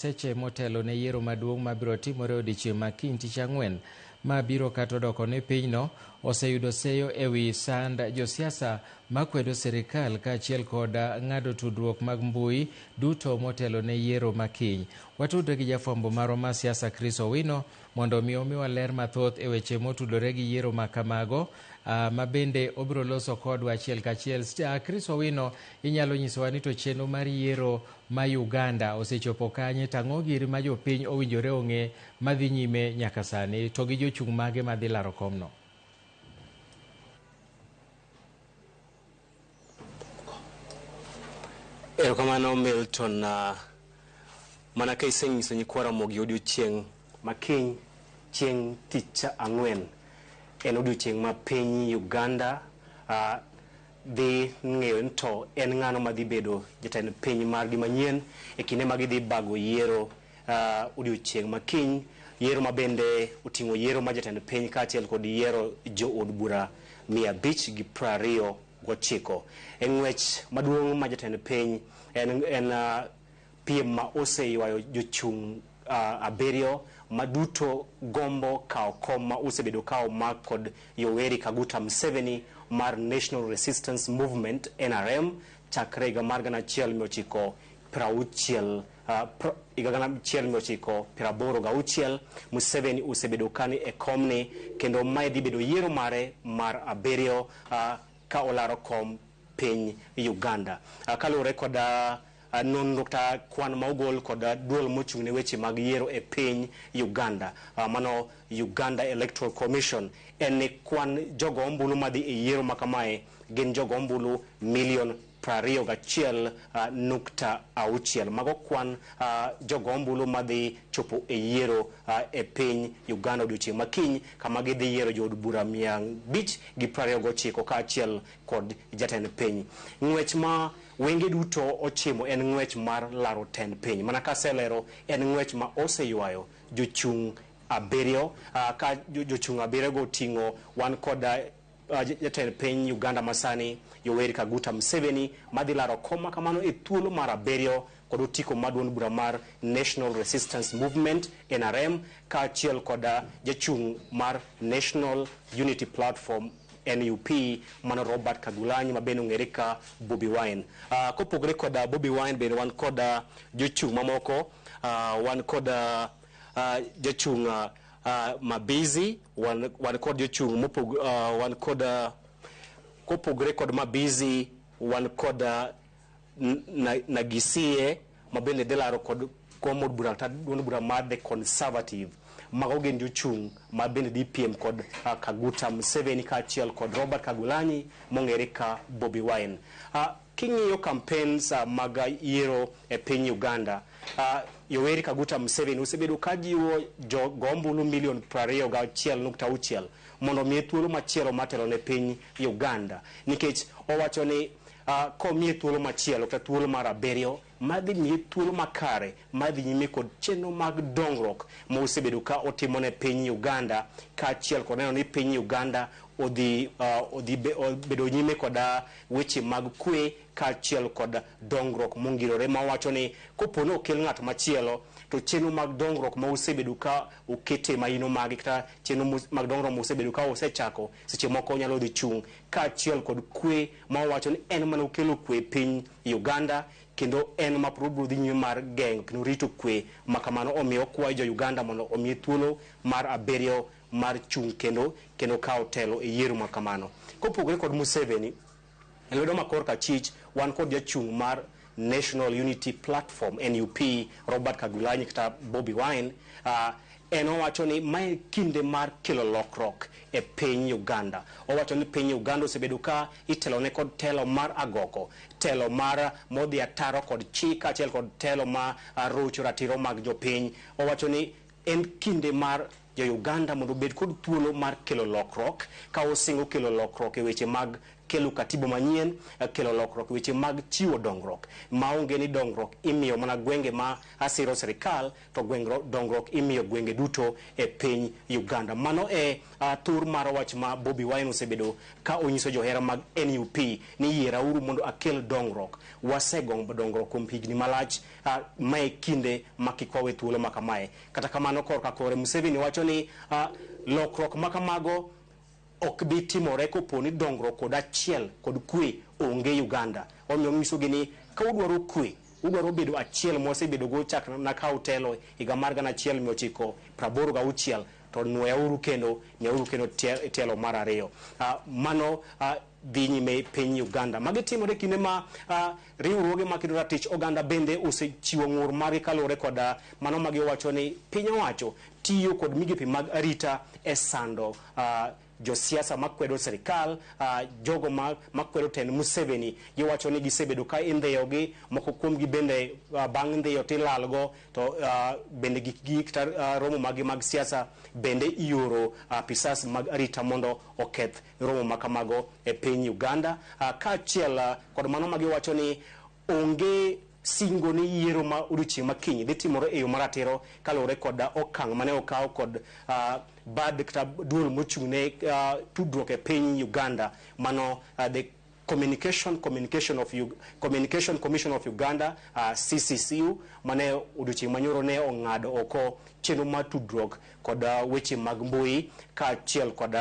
seche motelo ne yiero maduong' mabiro timore odiechieng' makiny tich ang'wen mabiro kata doko ne pinyno oseyudo seyo ewi sand josiasa makwedo sirikal kaachiel kod ng'ado tudruok mag mbui duto motelo ne yiero makiny. Watudre gi jafwambo marwa ma siasa Chris Owino mondo omiwa ler mathoth e weche motudore gi yiero makamago ma bende obiro loso kodwa achiel kachiel. Chris Owino, inyalo nyisowa ni to chenro mar yiero ma Uganda osechopo kanye, tang'o giri ma jopiny owinjore ong'e madhi nyime nyaka sani, to gi jochung' mage madhi laro komno? Erokamano Milton, mana ka isenyiso nyikwara mogi odiochieng' makiny chieng' tich ang'wen en odiochieng' ma piny Uganda dhi ng'eyo ni to en ng'ano madhi bedo jatend piny margi manyien e kinde ma gidhi bago yiero odiochieng' makiny, yiero ma bende oting'o yiero ma jatend piny kaachiel kod yiero jood bura 529. En ng'wech maduong' ma jatend piny en piem ma oseywayo jochung' abiriyo maduto gombo kao kom ma osebedo kao mak kod Yoweri Kaguta Museveni mar National Resistance Movement NRM chakre higa mar 1986. Museveni osebedo kani e komni kendo mae dhi bedo yiero mare mar abiriyo ka olaro kom piny Uganda. Kaluwore kod nonro kata kwan ma ogol kod duol mochung' ne weche mag yiero e piny Uganda, mano Uganda Electoral Commission, en ni kwan jogo ombulu madhi e yiero makamae gin jogo ombulu 21,600,000. Mago kwan jogo ombulu madhi chopo e yiero e piny Uganda odiochieng' makiny, kama gidhi yiero jood bura 529 kaachiel kod jatend piny. Ng'wech ma wenge duto ochimo en ng'wech mar laro tend piny. Mana kaselero, en ng'wech ma oseywayo jochung' abiriyo, ka jochung' abiriyo go ting'o wan kod jatend piny Uganda masani Yoweri Kaguta Museveni madhi laro kom kamano e thuolo mar abiriyo kod otiko maduong' bura mar National Resistance Movement NRM kaachiel kod jachung' mar National Unity Platform NUP mano Robert Kagulanyi ma bende ong'ere ka Bobi Wine. Kopogore kod Bobi Wine bende wan kod jochung' mamoko, wan kod jochung' Mabizi, wan kod jochung' wan kod kopogore kod Mabizi wan kod Nagisie ma bende dhi laro kod kom od bura kata duond bura mar The Conservative. Mago gin jochung' ma bende dhi piem kod Kaguta Museveni kaachiel kod Robert Kagulanyi mong'ere ka Bobi Wine. King'iyo campaigns mag yiero e piny Uganda, Yoweri Kaguta Museveni osebedo ka jiwo jogo ombulu 21,600,000 mondo omiye thuolo machielo matelo ne piny Uganda, nikech owacho ni komiye thuolo machielo kata thuolo mar abiriyo madhi miye thuolo makare madhi nyime kod chenro mag dongruok ma osebedo ka otimo ne piny Uganda, kaachiel kod neno ni piny Uganda odhi bedo nyime kod weche mag kwe kaachiel kod dongruok mongirore, ma wacho ni kopono okel ng'at machielo to chenro mag dongruok ma osebedo ka okete maino magi kata chenro mag dongruok ma osebedo ka osechako seche moko nyalo dhi chung' kaachiel kod kwe ma wacho ni en mana okelo kwe piny Uganda kendo en ma probro dhi nyime mar geng' kendo rito kwe makamano. Omiyo kwayo jo Uganda mondo omiye thuolo mar abiriyo mar chung' kendo kao telo e yiero makamano. Kopogore kod Museveni, e lwedo ma korka chich wan kod jachung' mar National Unity Platform NUP Robert Kagulanyi kata Bobi Wine. En owacho ni mae kinde mar kelo lokruok e piny Uganda. Owacho ni piny Uganda osebedo ka itelo ne kod telo mar agoko, telo mar modhi ataro kod chik kaachiel kod telo ma rocho ratiro mag jopiny. Owacho ni en kinde mar jo Uganda mondo obed kod thuolo mar kelo lokruok, ka osingo kelo lokruok e weche mag kelo katiba manyien, kelo lokruok weche mag chiwo dongruok maonge ni dongruok imiyo mana gwenge ma asiro serikal to dongruok imiyo gwenge duto e piny Uganda. Mano e tur mar wach ma Bobi Wine osebedo ka onyiso johera mag NUP ni yierauru mondo akel dongruok. Wasegombo dongruok kuom higni malach, mae kinde makikwawe thuolo makamae. Kata kamano korka kore Museveni wacho ni lokruok makamago ok bi timore kopo ni dongruok kod achiel kod kwe onge Uganda. Omiyo nyisogi ni ka udwaro kwe, udwaro bedo achiel mosebedo go chakre na ka utelo higa mar 1986 to nueuru kendo telo mar ariyo. Mano dhi nyime piny Uganda. Magi timore kinde ma riwruoge makedo ratich oganda bende osechiwo ng'ur margi kaluwore kod mano magiwacho ni piny owacho tiyo kod migepe mag arita e sando josiasa makwedo serikal, jogo makwedo tend Museveni. Giwacho ni gisebedo ka indhiyogi, moko kuomgi bende bang' ndhiyo tilalgo, to bende gik romo magi mag siasa bende ioro pisas mag arita mondo oketh romo makamago e piny Uganda. Kaachiel kod mano magiwacho ni onge singo ni yiero ma odiochieng' makiny dhi timore e yo maratiro kaluwore kod okang' mane okaw kod bad kata duol mochung'ne tudruok e piny Uganda. Mano the Communication Commission of Uganda, CCCU, mane odiochieng' manyoro ne ong'ado oko chenro mar tudruok kod weche mag mbui kaachiel kod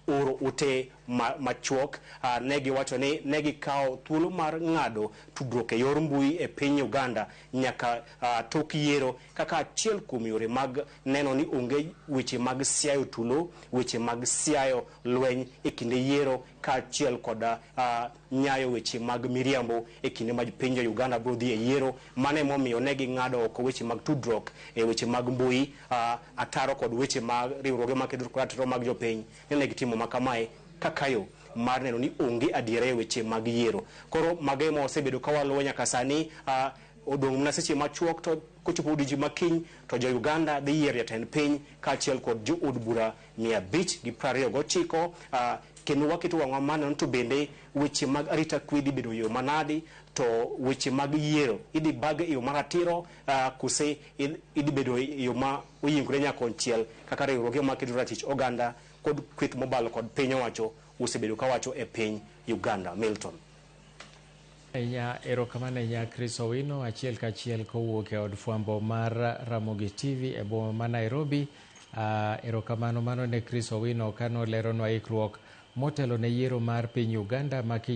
oro ute machuok. Negi wacho ni negi kao thuolo mar ng'ado tudruok e yor mbui e piny Uganda nyaka tok yiero kaka achiel kuom yore mag neno ni onge weche mag siayo tulo, weche mag siayo lweny e kinde yiero kaachiel kod nyayo weche mag miriambo e kinde ma piny Uganda biro dhi e yiero. Mane momiyo negi ng'ado oko weche mag tudruok e weche mag mbui, ataro kod weche mag riwruoge makedo ratiro mag jopiny. Negi timo makamae kakayo mar neno ni onge adiera e weche mag yiero. Koro magemo osebedo ka waluwo nyaka sani. Odong' na seche machuok to kochopo odiochieng' makiny to jo Uganda dhi yiero jatend piny kaachiel kod jo od bura 529. Kendo waketo wang'wa maneno to bende weche mag arita kwe dhi bedo yo manadi, to weche mag yiero idhi bag e yo maratiro kose idhi bedo e yo ma oyiengore nyakonchiel kaka riwruoge makedo ratich oganda kod kweth mobalo kod piny owacho osebedo kawacho e piny Uganda. Milton. Erokamano Chris Owino, achiel kachiel kowuok e od fwambo mar Ramogi TV e boma ma Nairobi. Erokamano mano ne Chris Owino kano leronwa ikruok motelo ne yiero mar piny Uganda makiny